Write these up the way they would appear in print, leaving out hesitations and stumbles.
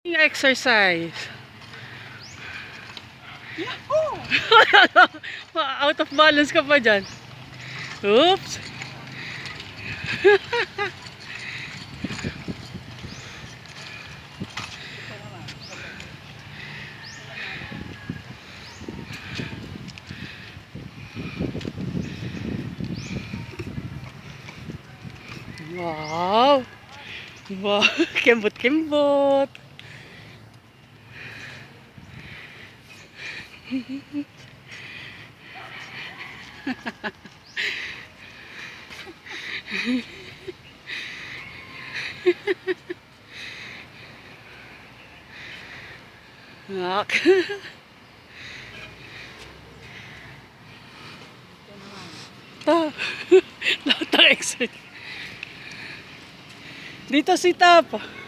Exercise. Out of balance ka pa dyan. Oops. Wow. Wow. Kembot-kembot. Nak. Lahat ng exit. Dito si Tap.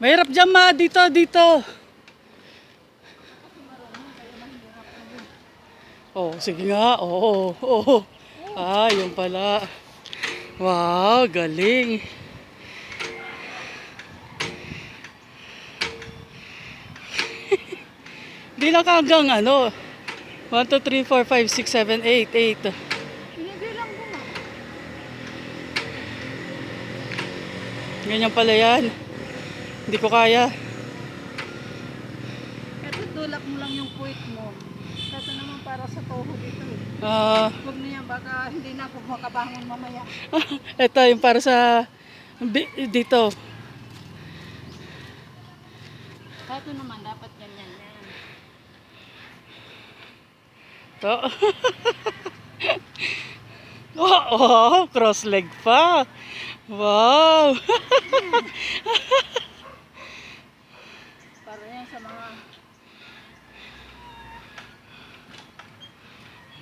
Mahirap dyan ma, dito. Oh, sige nga. Oo. Ah, yun pala. Wow, galing. Di lang hanggang 1, 2, 3, 4, 5, 6, 7, 8, 8. Binibilang ko nga. Ganyan pala yan. Hindi ko kaya. Ito, tulak mo lang yung puwit mo. Ito naman para sa tuhod ito eh. Huwag na yan, baka hindi na ako makabangon mamaya. Ito yung para sa dito. Ito naman, dapat ganyan yan. To. Oh, cross leg pa. Wow. Para yan sa mga...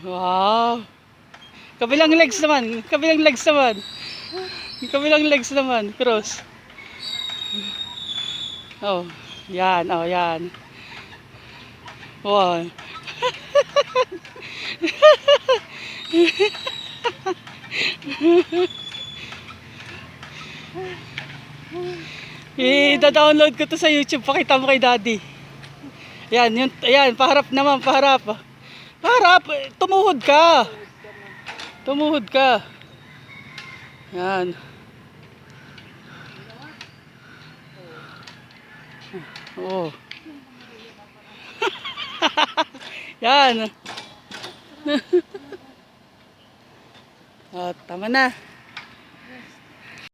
Wow. Kabilang legs naman. Kabilang legs naman. Cross. Oh, yan. Oh, yan. Wow. I-download ko to sa YouTube. Pakita mo kay Daddy. Yan, ayan, paharap naman, paharap. Paharap, tumuhod ka. Yan. Oh. Yan. Tama na.